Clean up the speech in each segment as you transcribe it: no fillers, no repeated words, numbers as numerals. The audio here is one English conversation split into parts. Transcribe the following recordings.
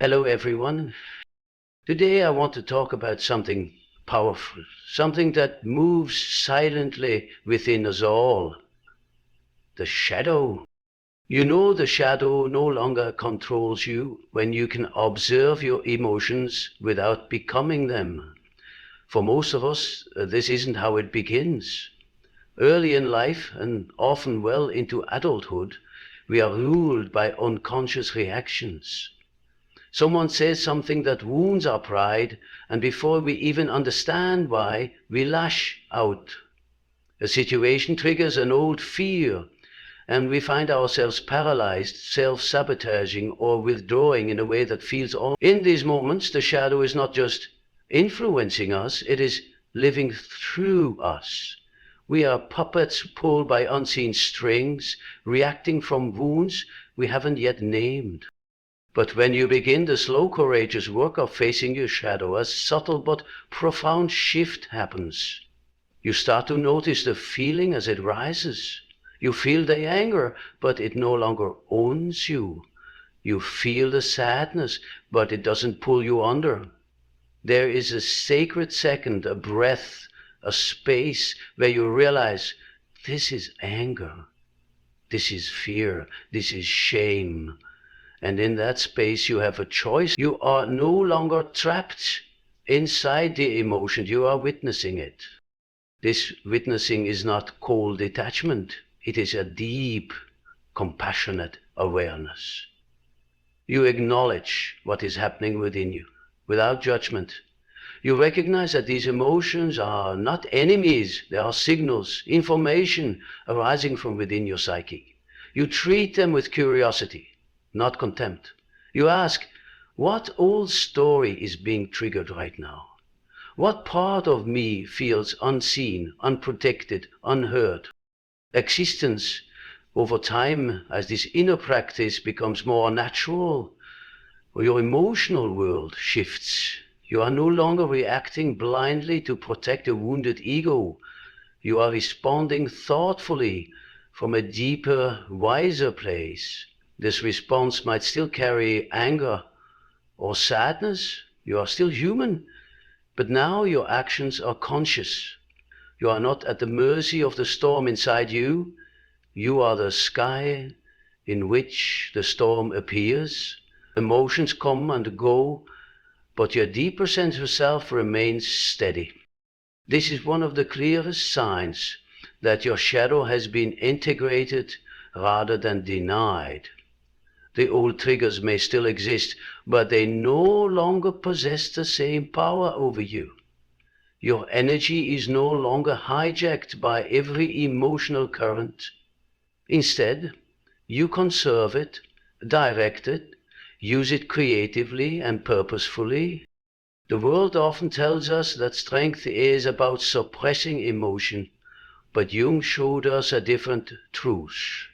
Hello everyone. Today I want to talk about something powerful, something that moves silently within us all. The shadow. You know the shadow no longer controls you when you can observe your emotions without becoming them. For most of us, this isn't how it begins. Early in life, and often well into adulthood, we are ruled by unconscious reactions. Someone says something that wounds our pride, and before we even understand why, we lash out. A situation triggers an old fear, and we find ourselves paralyzed, self-sabotaging, or withdrawing in a way that feels all. In these moments, the shadow is not just influencing us, it is living through us. We are puppets pulled by unseen strings, reacting from wounds we haven't yet named. But when you begin the slow, courageous work of facing your shadow, a subtle but profound shift happens. You start to notice the feeling as it rises. You feel the anger, but it no longer owns you. You feel the sadness, but it doesn't pull you under. There is a sacred second, a breath, a space where you realize this is anger, this is fear, this is shame. And in that space you have a choice. You are no longer trapped inside the emotion, you are witnessing it. This witnessing is not cold detachment, it is a deep, compassionate awareness. You acknowledge what is happening within you, without judgment. You recognize that these emotions are not enemies, they are signals, information arising from within your psyche. You treat them with curiosity, not contempt. You ask, what old story is being triggered right now? What part of me feels unseen, unprotected, unheard? Existence over time, as this inner practice becomes more natural, your emotional world shifts. You are no longer reacting blindly to protect a wounded ego. You are responding thoughtfully from a deeper, wiser place. This response might still carry anger or sadness. You are still human, but now your actions are conscious. You are not at the mercy of the storm inside you. You are the sky in which the storm appears. Emotions come and go, but your deeper sense of self remains steady. This is one of the clearest signs that your shadow has been integrated rather than denied. The old triggers may still exist, but they no longer possess the same power over you. Your energy is no longer hijacked by every emotional current. Instead, you conserve it, direct it, use it creatively and purposefully. The world often tells us that strength is about suppressing emotion, but Jung showed us a different truth.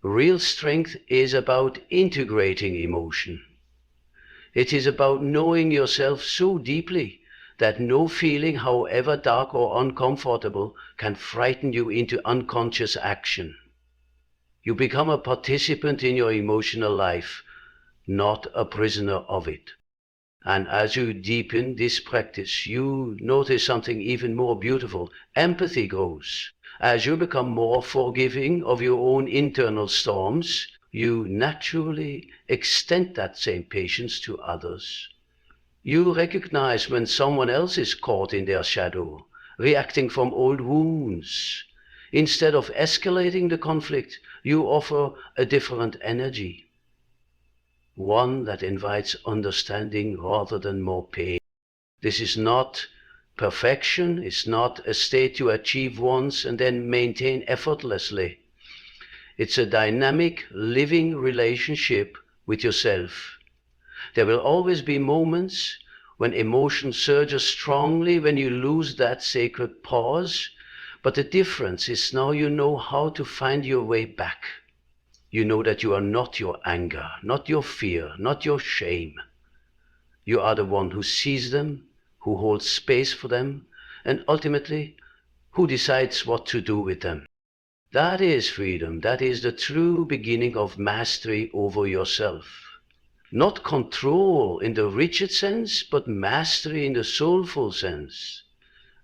Real strength is about integrating emotion. It is about knowing yourself so deeply that no feeling, however dark or uncomfortable, can frighten you into unconscious action. You become a participant in your emotional life, not a prisoner of it. And as you deepen this practice, you notice something even more beautiful. Empathy grows. As you become more forgiving of your own internal storms, you naturally extend that same patience to others. You recognize when someone else is caught in their shadow, reacting from old wounds. Instead of escalating the conflict, you offer a different energy, one that invites understanding rather than more pain. This is not perfection, it's not a state you achieve once and then maintain effortlessly. It's a dynamic, living relationship with yourself. There will always be moments when emotion surges strongly, when you lose that sacred pause, but the difference is now you know how to find your way back. You know that you are not your anger, not your fear, not your shame. You are the one who sees them, who holds space for them, and ultimately, who decides what to do with them. That is freedom. That is the true beginning of mastery over yourself. Not control in the rigid sense, but mastery in the soulful sense.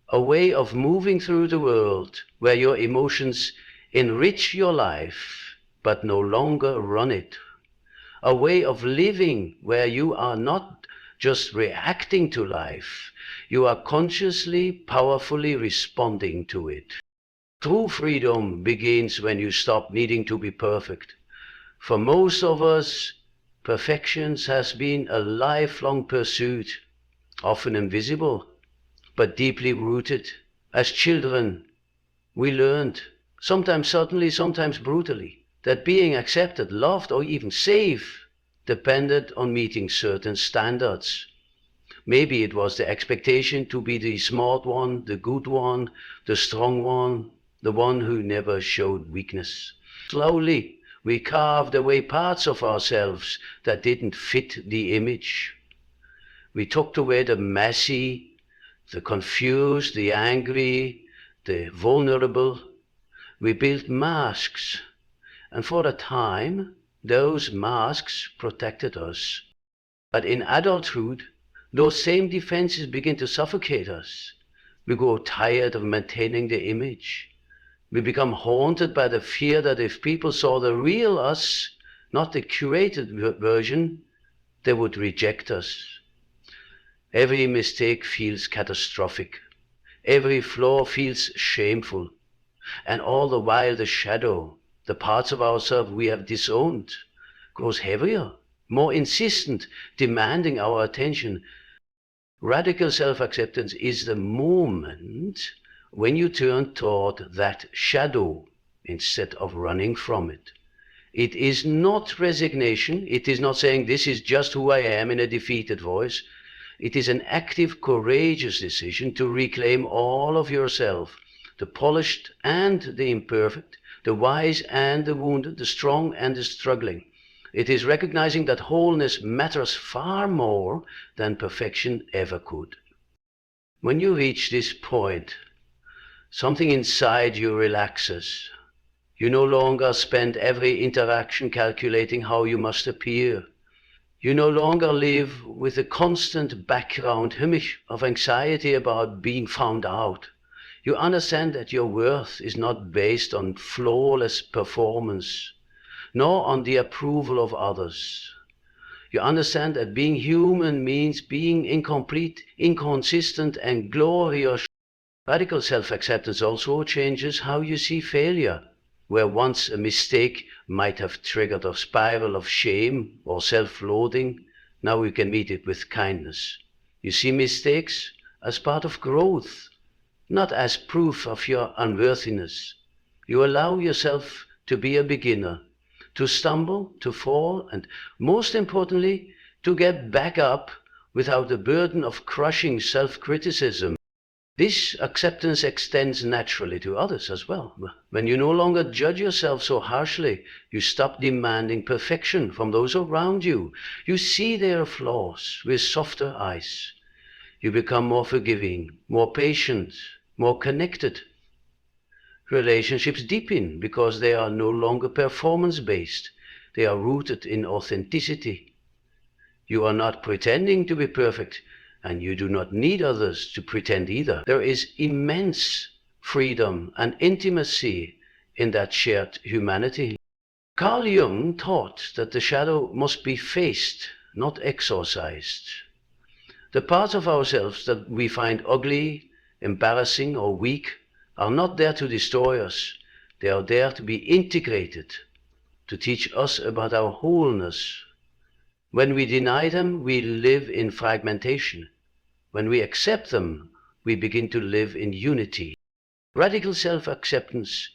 A way of moving through the world where your emotions enrich your life, but no longer run it. A way of living where you are not just reacting to life, you are consciously, powerfully responding to it. True freedom begins when you stop needing to be perfect. For most of us, perfection has been a lifelong pursuit, often invisible, but deeply rooted. As children, we learned, sometimes subtly, sometimes brutally, that being accepted, loved, or even safe depended on meeting certain standards. Maybe it was the expectation to be the smart one, the good one, the strong one, the one who never showed weakness. Slowly, we carved away parts of ourselves that didn't fit the image. We tucked away the messy, the confused, the angry, the vulnerable. We built masks, and for a time, those masks protected us. But in adulthood, those same defenses begin to suffocate us. We grow tired of maintaining the image. We become haunted by the fear that if people saw the real us, not the curated version, they would reject us. Every mistake feels catastrophic. Every flaw feels shameful. And all the while the shadow, the parts of ourselves we have disowned, grows heavier, more insistent, demanding our attention. Radical self-acceptance is the moment when you turn toward that shadow instead of running from it. It is not resignation. It is not saying this is just who I am in a defeated voice. It is an active, courageous decision to reclaim all of yourself, the polished and the imperfect, the wise and the wounded, the strong and the struggling. It is recognizing that wholeness matters far more than perfection ever could. When you reach this point, something inside you relaxes. You no longer spend every interaction calculating how you must appear. You no longer live with a constant background of anxiety about being found out. You understand that your worth is not based on flawless performance, nor on the approval of others. You understand that being human means being incomplete, inconsistent, and glorious. Radical self-acceptance also changes how you see failure. Where once a mistake might have triggered a spiral of shame or self-loathing, now you can meet it with kindness. You see mistakes as part of growth, not as proof of your unworthiness. You allow yourself to be a beginner, to stumble, to fall, and most importantly, to get back up without the burden of crushing self-criticism. This acceptance extends naturally to others as well. When you no longer judge yourself so harshly, you stop demanding perfection from those around you. You see their flaws with softer eyes. You become more forgiving, more patient, more connected. Relationships deepen because they are no longer performance-based. They are rooted in authenticity. You are not pretending to be perfect, and you do not need others to pretend either. There is immense freedom and intimacy in that shared humanity. Carl Jung taught that the shadow must be faced, not exorcised. The parts of ourselves that we find ugly, embarrassing, or weak are not there to destroy us. They are there to be integrated, to teach us about our wholeness. When we deny them, we live in fragmentation. When we accept them, we begin to live in unity. Radical self-acceptance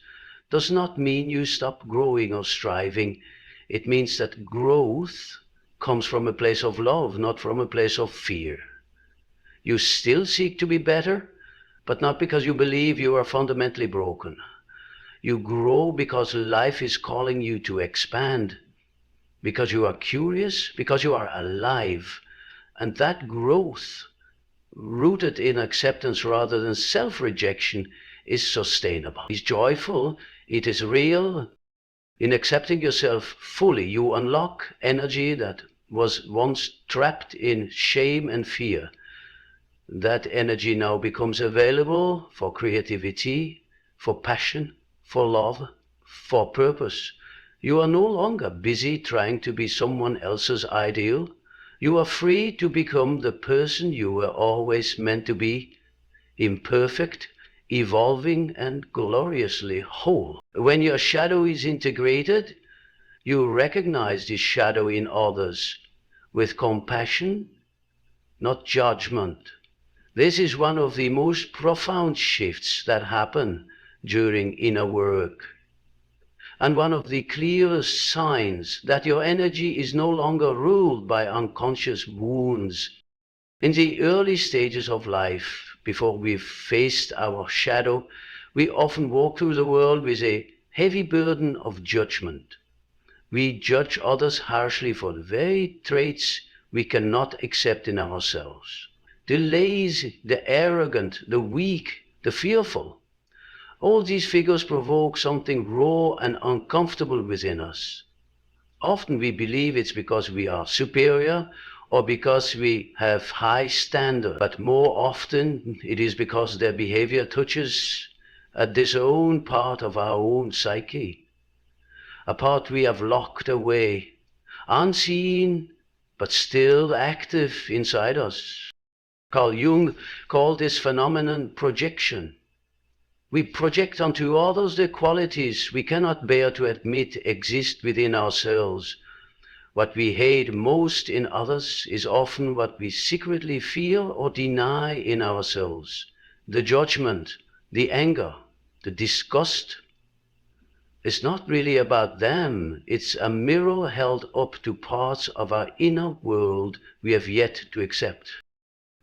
does not mean you stop growing or striving. It means that growth comes from a place of love, not from a place of fear. You still seek to be better, but not because you believe you are fundamentally broken. You grow because life is calling you to expand, because you are curious, because you are alive. And that growth, rooted in acceptance rather than self-rejection, is sustainable. It's joyful, it is real. In accepting yourself fully, you unlock energy that was once trapped in shame and fear, that energy now becomes available for creativity, for passion, for love, for purpose. You are no longer busy trying to be someone else's ideal. You are free to become the person you were always meant to be, imperfect, evolving, and gloriously whole. When your shadow is integrated, you recognize this shadow in others with compassion, not judgment. This is one of the most profound shifts that happen during inner work, and one of the clearest signs that your energy is no longer ruled by unconscious wounds. In the early stages of life, before we've faced our shadow, we often walk through the world with a heavy burden of judgment. We judge others harshly for the very traits we cannot accept in ourselves. The lazy, the arrogant, the weak, the fearful. All these figures provoke something raw and uncomfortable within us. Often we believe it's because we are superior or because we have high standards, but more often it is because their behavior touches at this own part of our own psyche, a part we have locked away, unseen but still active inside us. Carl Jung called this phenomenon projection. We project onto others the qualities we cannot bear to admit exist within ourselves. What we hate most in others is often what we secretly feel or deny in ourselves. The judgment, the anger, the disgust. It's not really about them. It's a mirror held up to parts of our inner world we have yet to accept.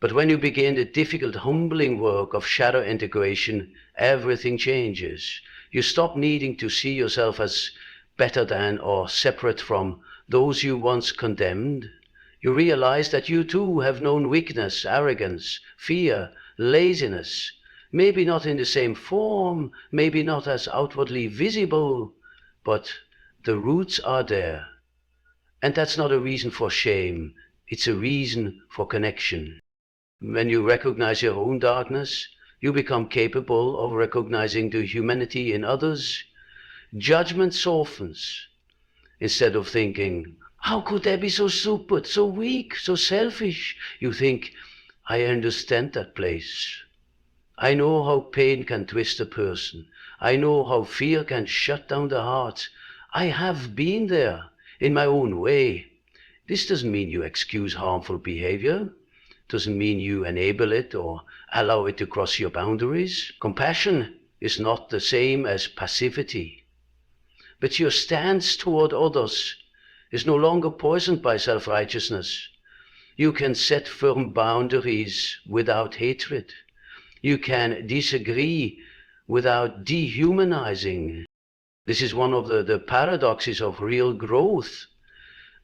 But when you begin the difficult, humbling work of shadow integration, everything changes. You stop needing to see yourself as better than or separate from those you once condemned. You realize that you too have known weakness, arrogance, fear, laziness, maybe not in the same form, maybe not as outwardly visible, but the roots are there. And that's not a reason for shame, it's a reason for connection. When you recognize your own darkness, you become capable of recognizing the humanity in others. Judgment softens. Instead of thinking, how could they be so stupid, so weak, so selfish? You think, I understand that place. I know how pain can twist a person. I know how fear can shut down the heart. I have been there in my own way. This doesn't mean you excuse harmful behavior. Doesn't mean you enable it or allow it to cross your boundaries. Compassion is not the same as passivity. But your stance toward others is no longer poisoned by self-righteousness. You can set firm boundaries without hatred. You can disagree without dehumanizing. This is one of the paradoxes of real growth.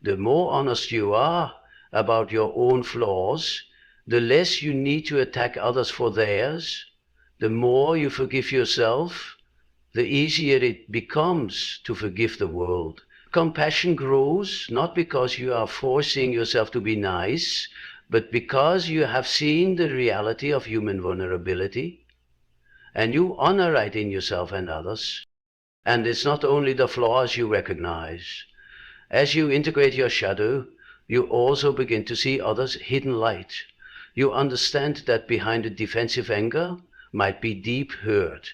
The more honest you are about your own flaws, the less you need to attack others for theirs. The more you forgive yourself, the easier it becomes to forgive the world. Compassion grows not because you are forcing yourself to be nice, but because you have seen the reality of human vulnerability, and you honor it in yourself and others. And it's not only the flaws you recognize. As you integrate your shadow, you also begin to see others' hidden light. You understand that behind the defensive anger might be deep hurt.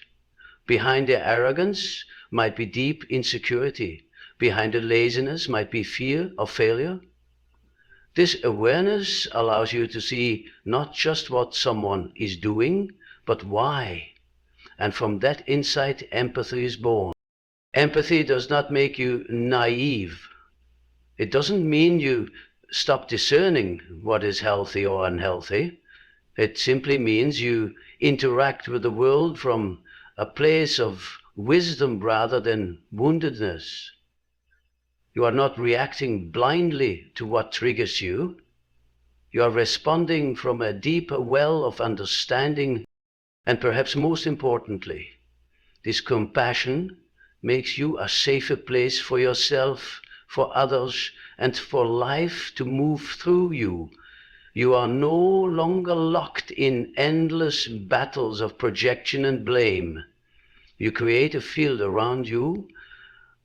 Behind the arrogance might be deep insecurity. Behind the laziness might be fear of failure. This awareness allows you to see not just what someone is doing, but why. And from that insight, empathy is born. Empathy does not make you naive. It doesn't mean you stop discerning what is healthy or unhealthy. It simply means you interact with the world from a place of wisdom rather than woundedness. You are not reacting blindly to what triggers you. You are responding from a deeper well of understanding, and perhaps most importantly, this compassion makes you a safer place for yourself for others, and for life to move through you. You are no longer locked in endless battles of projection and blame. You create a field around you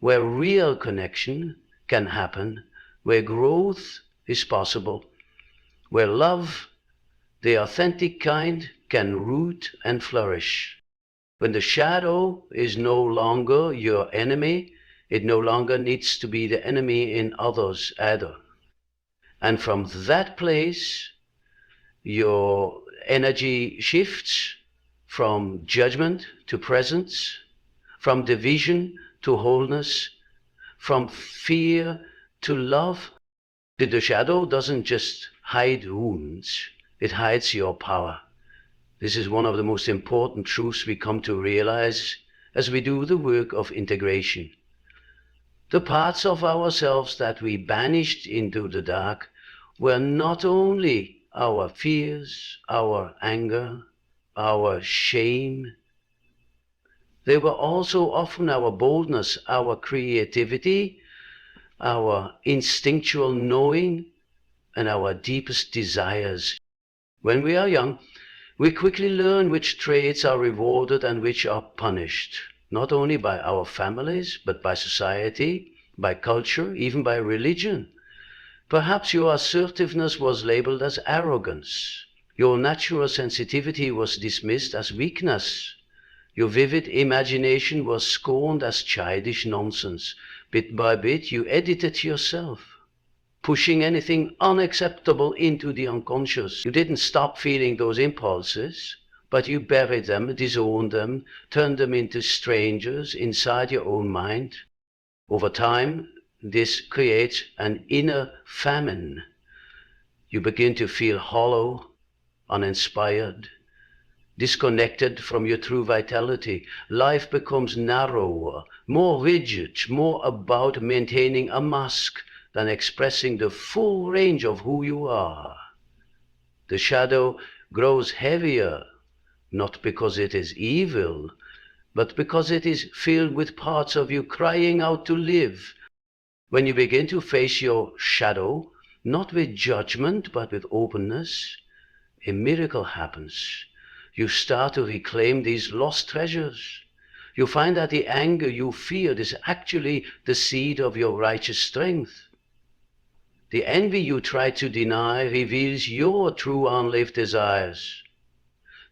where real connection can happen, where growth is possible, where love, the authentic kind, can root and flourish. When the shadow is no longer your enemy, it no longer needs to be the enemy in others either. And from that place, your energy shifts from judgment to presence, from division to wholeness, from fear to love. The shadow doesn't just hide wounds, it hides your power. This is one of the most important truths we come to realize as we do the work of integration. The parts of ourselves that we banished into the dark were not only our fears, our anger, our shame. They were also often our boldness, our creativity, our instinctual knowing, and our deepest desires. When we are young, we quickly learn which traits are rewarded and which are punished, not only by our families, but by society, by culture, even by religion. Perhaps your assertiveness was labeled as arrogance. Your natural sensitivity was dismissed as weakness. Your vivid imagination was scorned as childish nonsense. Bit by bit, you edited yourself, pushing anything unacceptable into the unconscious. You didn't stop feeling those impulses, but you buried them, disowned them, turned them into strangers inside your own mind. Over time, this creates an inner famine. You begin to feel hollow, uninspired, disconnected from your true vitality. Life becomes narrower, more rigid, more about maintaining a mask than expressing the full range of who you are. The shadow grows heavier, not because it is evil, but because it is filled with parts of you crying out to live. When you begin to face your shadow, not with judgment, but with openness, a miracle happens. You start to reclaim these lost treasures. You find that the anger you feared is actually the seed of your righteous strength. The envy you try to deny reveals your true unlived desires.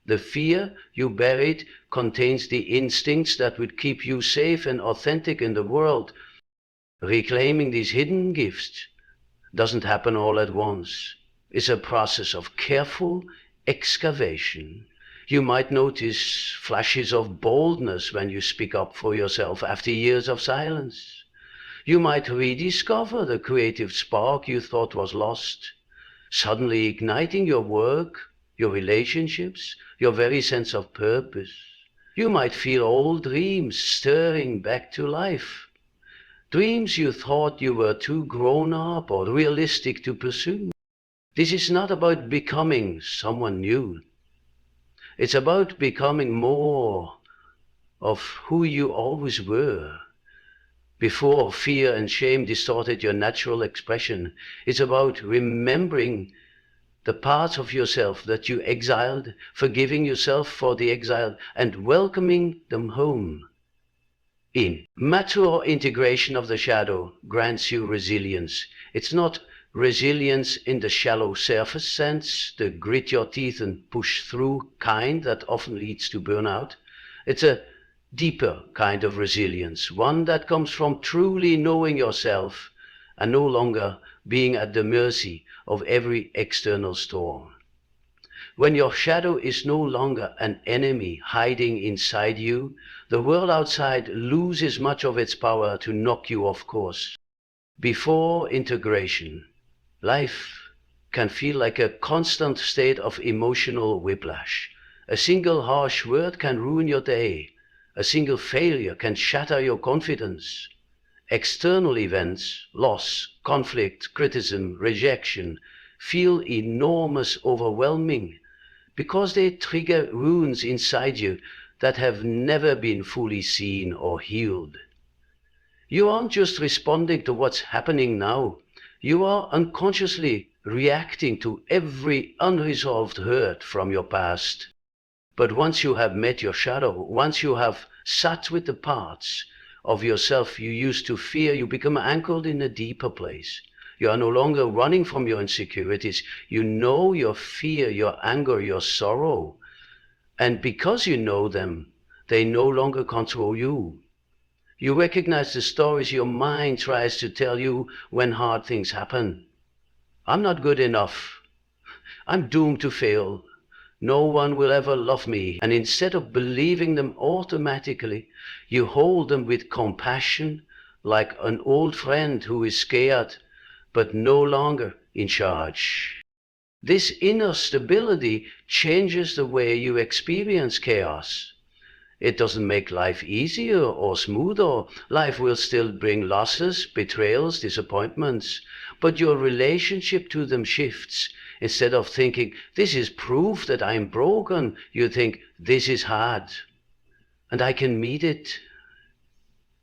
The fear you buried contains the instincts that would keep you safe and authentic in the world. Reclaiming these hidden gifts doesn't happen all at once. It's a process of careful excavation. You might notice flashes of boldness when you speak up for yourself after years of silence. You might rediscover the creative spark you thought was lost, suddenly igniting your work, your relationships, your very sense of purpose. You might feel old dreams stirring back to life, dreams you thought you were too grown up or realistic to pursue. This is not about becoming someone new. It's about becoming more of who you always were. Before fear and shame distorted your natural expression, it's about remembering the parts of yourself that you exiled, forgiving yourself for the exile, and welcoming them home. Mature integration of the shadow grants you resilience. It's not resilience in the shallow surface sense, the grit your teeth and push through kind that often leads to burnout. It's a deeper kind of resilience, one that comes from truly knowing yourself and no longer being at the mercy of every external storm. When your shadow is no longer an enemy hiding inside you, the world outside loses much of its power to knock you off course. Before integration, life can feel like a constant state of emotional whiplash. A single harsh word can ruin your day. A single failure can shatter your confidence. External events, loss, conflict, criticism, rejection, feel enormous, overwhelming, because they trigger wounds inside you that have never been fully seen or healed. You aren't just responding to what's happening now. You are unconsciously reacting to every unresolved hurt from your past. But once you have met your shadow, once you have sat with the parts of yourself you used to fear, you become anchored in a deeper place. You are no longer running from your insecurities. You know your fear, your anger, your sorrow. And because you know them, they no longer control you. You recognize the stories your mind tries to tell you when hard things happen. I'm not good enough. I'm doomed to fail. No one will ever love me. And instead of believing them automatically, you hold them with compassion, like an old friend who is scared, but no longer in charge. This inner stability changes the way you experience chaos. It doesn't make life easier or smoother. Life will still bring losses, betrayals, disappointments, but your relationship to them shifts. Instead of thinking, this is proof that I'm broken, you think, this is hard, and I can meet it.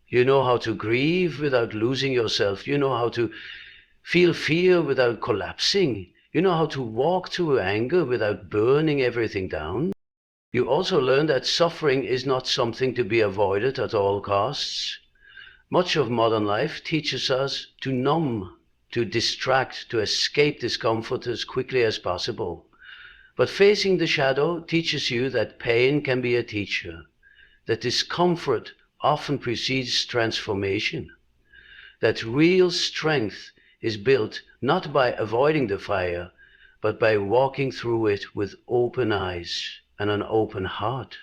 You know how to grieve without losing yourself. You know how to feel fear without collapsing. You know how to walk through anger without burning everything down. You also learn that suffering is not something to be avoided at all costs. Much of modern life teaches us to numb, to distract, to escape discomfort as quickly as possible. But facing the shadow teaches you that pain can be a teacher, that discomfort often precedes transformation, that real strength is built not by avoiding the fire, but by walking through it with open eyes and an open heart.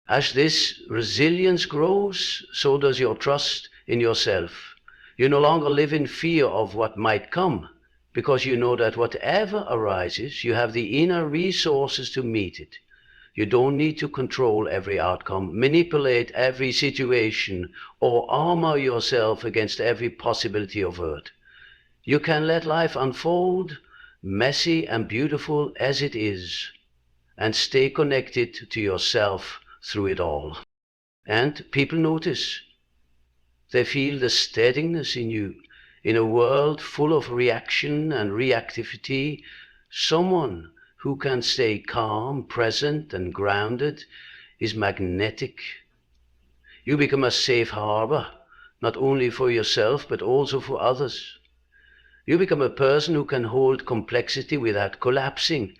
As this resilience grows, so does your trust in yourself. You no longer live in fear of what might come, because you know that whatever arises, you have the inner resources to meet it. You don't need to control every outcome, manipulate every situation, or armor yourself against every possibility of hurt. You can let life unfold, messy and beautiful as it is, and stay connected to yourself through it all. And people notice. They feel the steadiness in you. In a world full of reaction and reactivity, someone who can stay calm, present, and grounded is magnetic. You become a safe harbor, not only for yourself, but also for others. You become a person who can hold complexity without collapsing,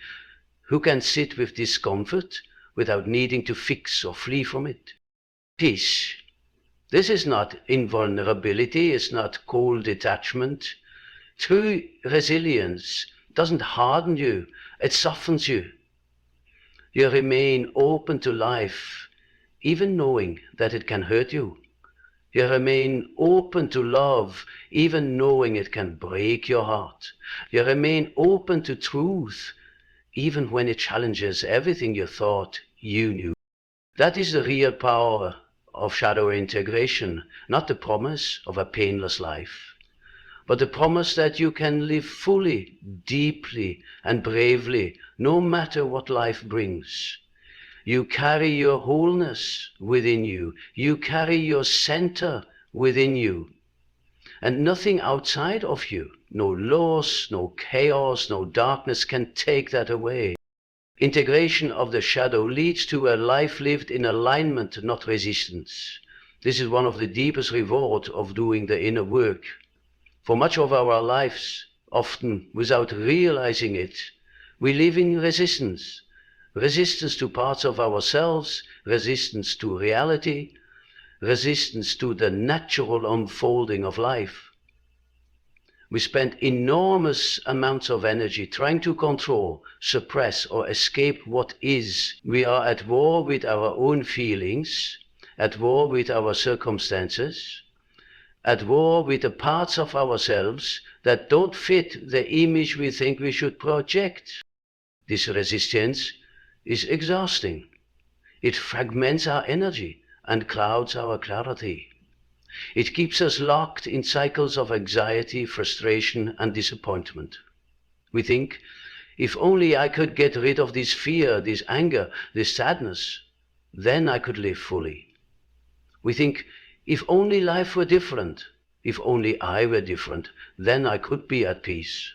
who can sit with discomfort without needing to fix or flee from it. Peace. This is not invulnerability, it's not cold detachment. True resilience doesn't harden you, it softens you. You remain open to life, even knowing that it can hurt you. You remain open to love, even knowing it can break your heart. You remain open to truth, even when it challenges everything you thought you knew. That is the real power of shadow integration, not the promise of a painless life, but the promise that you can live fully, deeply, and bravely, no matter what life brings. You carry your wholeness within you. You carry your center within you. And nothing outside of you, no loss, no chaos, no darkness can take that away. Integration of the shadow leads to a life lived in alignment, not resistance. This is one of the deepest rewards of doing the inner work. For much of our lives, often without realizing it, we live in resistance. Resistance to parts of ourselves, resistance to reality, resistance to the natural unfolding of life. We spend enormous amounts of energy trying to control, suppress, or escape what is. We are at war with our own feelings, at war with our circumstances, at war with the parts of ourselves that don't fit the image we think we should project. This resistance is exhausting. It fragments our energy and clouds our clarity. It keeps us locked in cycles of anxiety, frustration, and disappointment. We think, if only I could get rid of this fear, this anger, this sadness, then I could live fully. We think, If only life were different, if only I were different, then I could be at peace.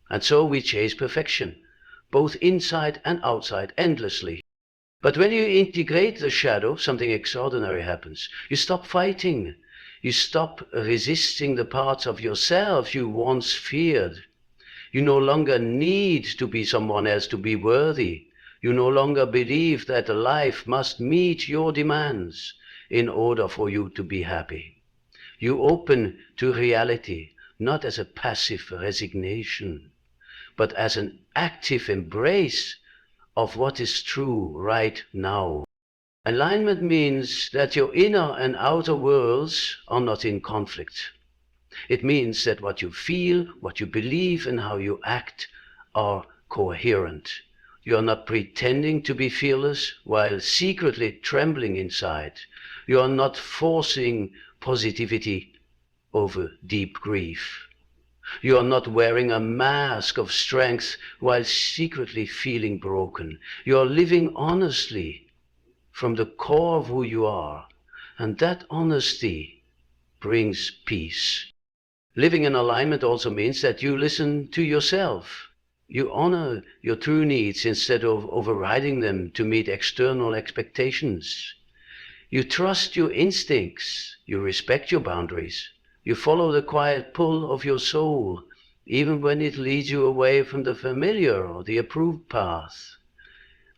And so we chase perfection, both inside and outside, endlessly. But when you integrate the shadow, something extraordinary happens. You stop fighting. You stop resisting the parts of yourself you once feared. You no longer need to be someone else to be worthy. You no longer believe that life must meet your demands in order for you to be happy. You open to reality, not as a passive resignation, but as an active embrace of what is true right now. Alignment means that your inner and outer worlds are not in conflict. It means that what you feel, what you believe, and how you act are coherent. You are not pretending to be fearless while secretly trembling inside. You are not forcing positivity over deep grief. You are not wearing a mask of strength while secretly feeling broken. You are living honestly from the core of who you are, and that honesty brings peace. Living in alignment also means that you listen to yourself. You honor your true needs instead of overriding them to meet external expectations. You trust your instincts. You respect your boundaries. You follow the quiet pull of your soul, even when it leads you away from the familiar or the approved path.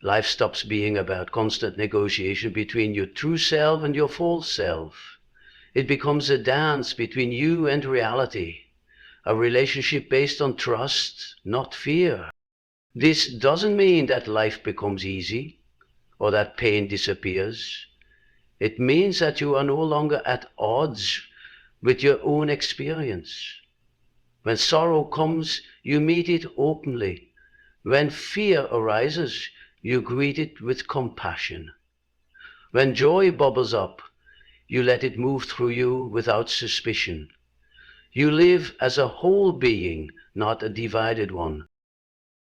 Life stops being about constant negotiation between your true self and your false self. It becomes a dance between you and reality, a relationship based on trust, not fear. This doesn't mean that life becomes easy or that pain disappears. It means that you are no longer at odds with your own experience. When sorrow comes, you meet it openly. When fear arises, you greet it with compassion. When joy bubbles up, you let it move through you without suspicion. You live as a whole being, not a divided one.